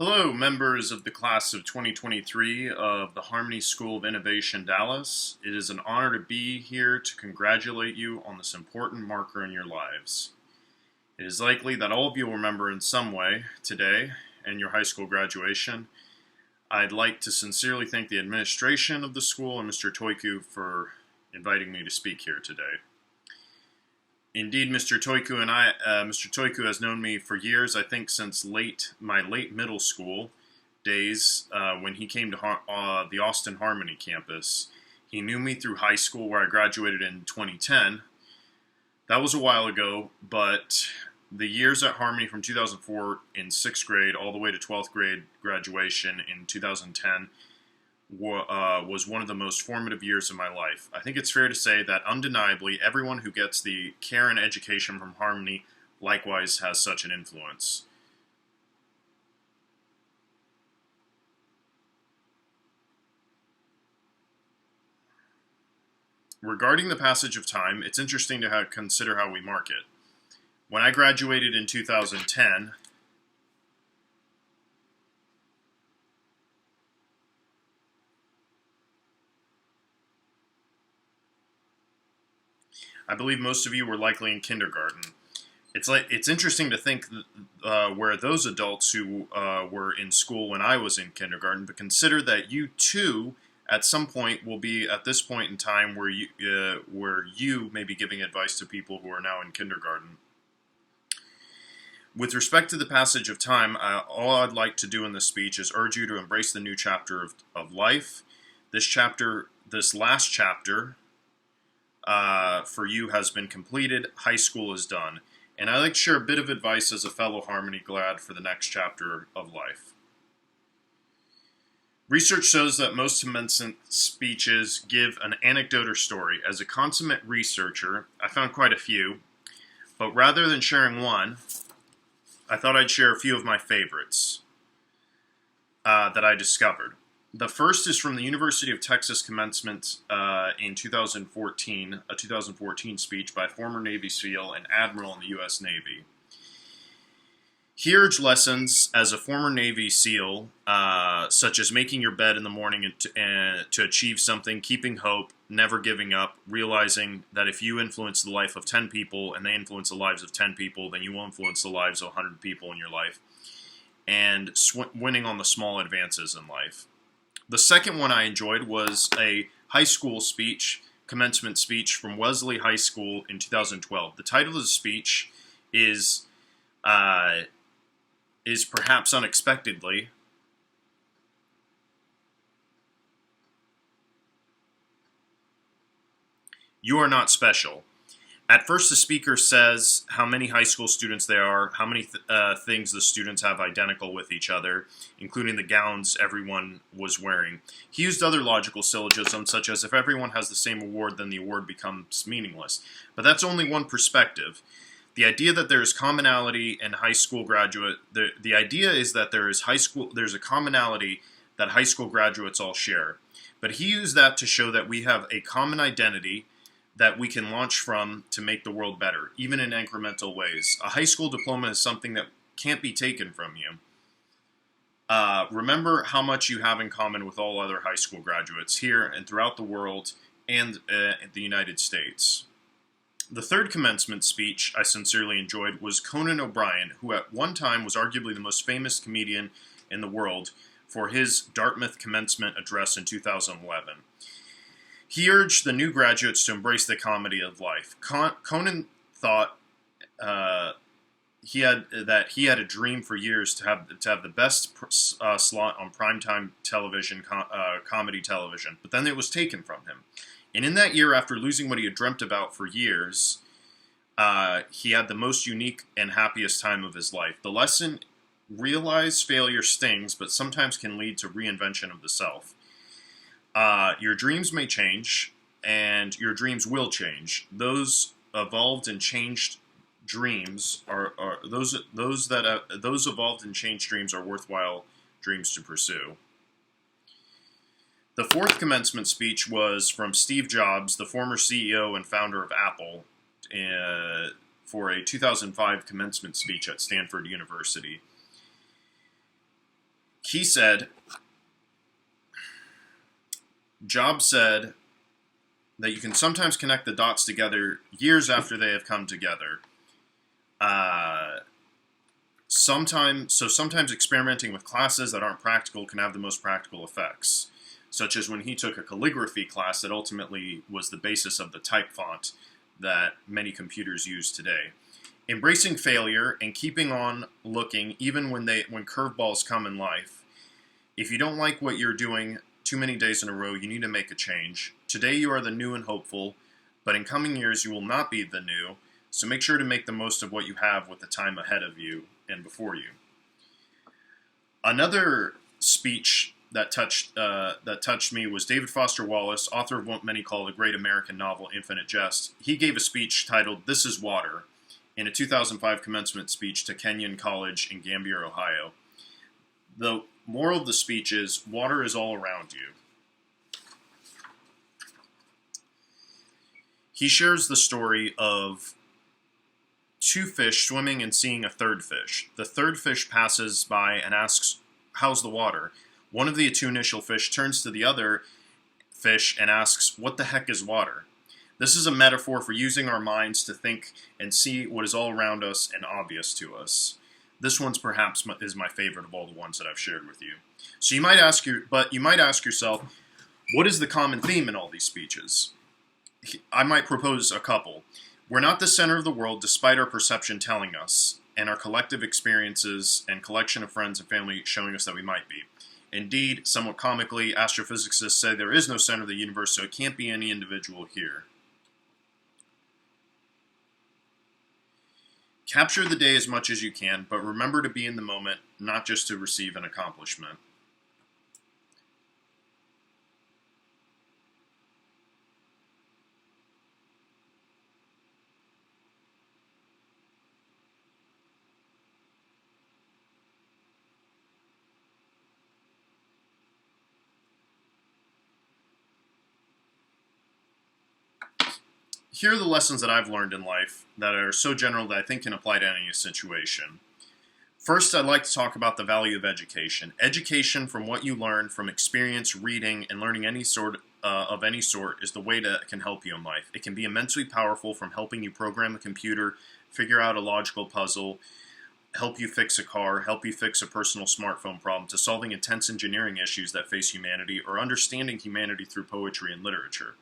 Hello, members of the class of 2023 of the Harmony School of Innovation, Dallas. It is an honor to be here to congratulate you on this important marker in your lives. It is likely that all of you will remember in some way today and your high school graduation. I'd like to sincerely thank the administration of the school and Mr. Toiku for inviting me to speak here today. Indeed, Mr. Toiku has known me for years, I think since my late middle school days when he came to the Austin Harmony campus. He knew me through high school where I graduated in 2010. That was a while ago, but the years at Harmony from 2004 in 6th grade all the way to 12th grade graduation in 2010 was one of the most formative years of my life. I think it's fair to say that undeniably everyone who gets the care and education from Harmony likewise has such an influence. Regarding the passage of time, it's interesting to consider how we mark it. When I graduated in 2010, I believe most of you were likely in kindergarten. It's interesting to think where those adults who were in school when I was in kindergarten, but consider that you too, at some point, will be at this point in time where you may be giving advice to people who are now in kindergarten. With respect to the passage of time, all I'd like to do in this speech is urge you to embrace the new chapter of life. This last chapter, for you has been completed. High school is done. And I'd like to share a bit of advice as a fellow Harmony grad for the next chapter of life. Research shows that most commencement speeches give an anecdote or story. As a consummate researcher, I found quite a few, but rather than sharing one, I thought I'd share a few of my favorites that I discovered. The first is from the University of Texas commencement in 2014, a 2014 speech by former Navy SEAL and Admiral in the U.S. Navy. He urged lessons as a former Navy SEAL, such as making your bed in the morning to achieve something, keeping hope, never giving up, realizing that if you influence the life of 10 people and they influence the lives of 10 people, then you will influence the lives of 100 people in your life, and winning on the small advances in life. The second one I enjoyed was a high school speech, commencement speech from Wesley High School in 2012. The title of the speech is perhaps unexpectedly, "You Are Not Special." At first, the speaker says how many high school students there are, how many things the students have identical with each other, including the gowns everyone was wearing. He used other logical syllogisms, such as if everyone has the same award, then the award becomes meaningless. But that's only one perspective. The idea that there is commonality in high school graduate, the idea is that there's a commonality that high school graduates all share. But he used that to show that we have a common identity that we can launch from to make the world better, even in incremental ways. A high school diploma is something that can't be taken from you. Remember how much you have in common with all other high school graduates here and throughout the world and the United States. The third commencement speech I sincerely enjoyed was Conan O'Brien, who at one time was arguably the most famous comedian in the world, for his Dartmouth commencement address in 2011. He urged the new graduates to embrace the comedy of life. Conan thought he had a dream for years to have the best slot on primetime television, comedy television, but then it was taken from him. And in that year, after losing what he had dreamt about for years, he had the most unique and happiest time of his life. The lesson: realize failure stings, but sometimes can lead to reinvention of the self. Your dreams may change, and your dreams will change. Those evolved and changed dreams are those evolved and changed dreams are worthwhile dreams to pursue. The fourth commencement speech was from Steve Jobs, the former CEO and founder of Apple, for a 2005 commencement speech at Stanford University. He said, Jobs said that you can sometimes connect the dots together years after they have come together. Sometimes experimenting with classes that aren't practical can have the most practical effects, such as when he took a calligraphy class that ultimately was the basis of the type font that many computers use today. Embracing failure and keeping on looking even when curveballs come in life. If you don't like what you're doing too many days in a row, you need to make a change. Today you are the new and hopeful, but in coming years you will not be the new, so make sure to make the most of what you have with the time ahead of you and before you. Another speech that touched me was David Foster Wallace, author of what many call the great American novel Infinite Jest. He gave a speech titled "This is Water" in a 2005 commencement speech to Kenyon College in Gambier, Ohio. The moral of the speech is, water is all around you. He shares the story of two fish swimming and seeing a third fish. The third fish passes by and asks, "How's the water?" One of the two initial fish turns to the other fish and asks, "What the heck is water?" This is a metaphor for using our minds to think and see what is all around us and obvious to us. This one's perhaps is my favorite of all the ones that I've shared with you. So you might ask yourself, what is the common theme in all these speeches? I might propose a couple. We're not the center of the world despite our perception telling us, and our collective experiences and collection of friends and family showing us that we might be. Indeed, somewhat comically, astrophysicists say there is no center of the universe, so it can't be any individual here. Capture the day as much as you can, but remember to be in the moment, not just to receive an accomplishment. Here are the lessons that I've learned in life that are so general that I think can apply to any situation. First, I'd like to talk about the value of education. Education, from what you learn from experience, reading, and learning any sort is the way that can help you in life. It can be immensely powerful, from helping you program a computer, figure out a logical puzzle, help you fix a car, help you fix a personal smartphone problem, to solving intense engineering issues that face humanity, or understanding humanity through poetry and literature.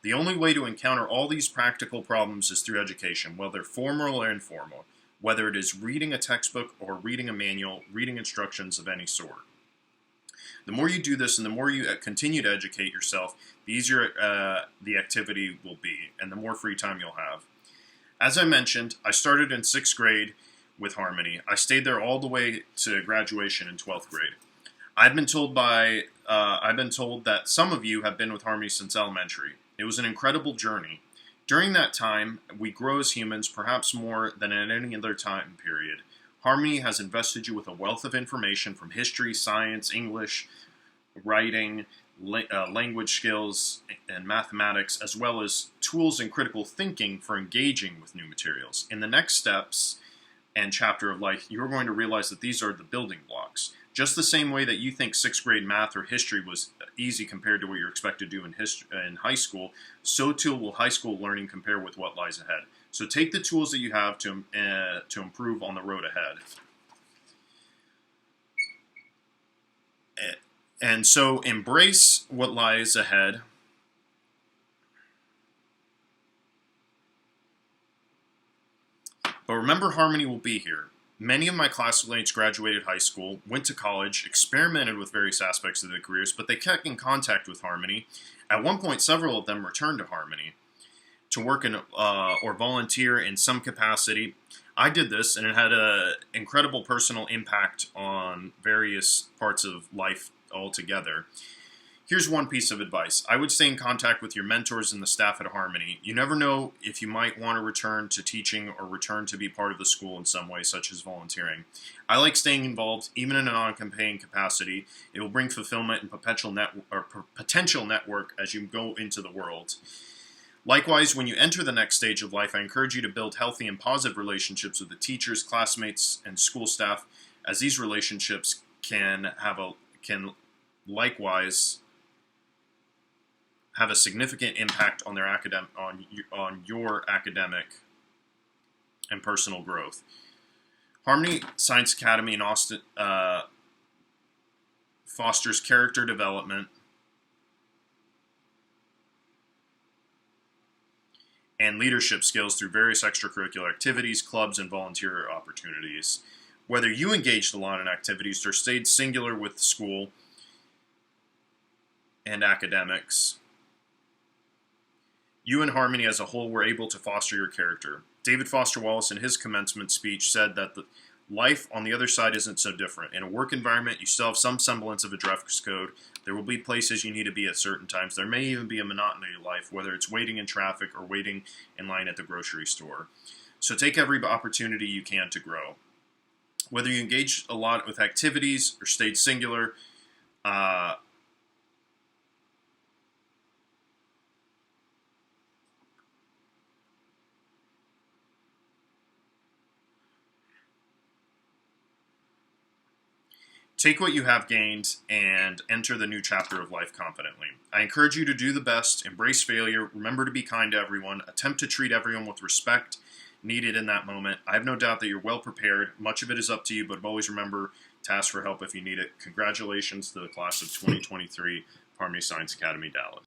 The only way to encounter all these practical problems is through education, whether formal or informal, whether it is reading a textbook or reading a manual, reading instructions of any sort. The more you do this and the more you continue to educate yourself, the easier the activity will be and the more free time you'll have. As I mentioned, I started in 6th grade with Harmony. I stayed there all the way to graduation in 12th grade. I've been told that some of you have been with Harmony since elementary. It was an incredible journey. During that time, we grow as humans, perhaps more than at any other time period. Harmony has invested you with a wealth of information from history, science, English, writing, language skills, and mathematics, as well as tools and critical thinking for engaging with new materials. In the next steps and chapter of life, you're going to realize that these are the building blocks. Just the same way that you think 6th grade math or history was easy compared to what you're expected to do in high school, so too will high school learning compare with what lies ahead. So take the tools that you have to improve on the road ahead. And so embrace what lies ahead. But remember, Harmony will be here. Many of my classmates graduated high school, went to college, experimented with various aspects of their careers, but they kept in contact with Harmony. At one point, several of them returned to Harmony to work in or volunteer in some capacity. I did this, and it had an incredible personal impact on various parts of life altogether. Here's one piece of advice. I would stay in contact with your mentors and the staff at Harmony. You never know if you might want to return to teaching or return to be part of the school in some way, such as volunteering. I like staying involved, even in a non-campaign capacity. It will bring fulfillment and potential network as you go into the world. Likewise, when you enter the next stage of life, I encourage you to build healthy and positive relationships with the teachers, classmates, and school staff, as these relationships can likewise have a significant impact on their on your academic and personal growth. Harmony Science Academy in Austin fosters character development and leadership skills through various extracurricular activities, clubs, and volunteer opportunities. Whether you engaged a lot in activities or stayed singular with school and academics, you and Harmony as a whole were able to foster your character. David Foster Wallace, in his commencement speech, said that the life on the other side isn't so different. In a work environment, you still have some semblance of a dress code. There will be places you need to be at certain times. There may even be a monotony to life, whether it's waiting in traffic or waiting in line at the grocery store. So take every opportunity you can to grow. Whether you engaged a lot with activities or stayed singular, take what you have gained and enter the new chapter of life confidently. I encourage you to do the best, embrace failure, remember to be kind to everyone, attempt to treat everyone with respect needed in that moment. I have no doubt that you're well prepared. Much of it is up to you, but always remember to ask for help if you need it. Congratulations to the class of 2023, Harmony Science Academy, Dallas.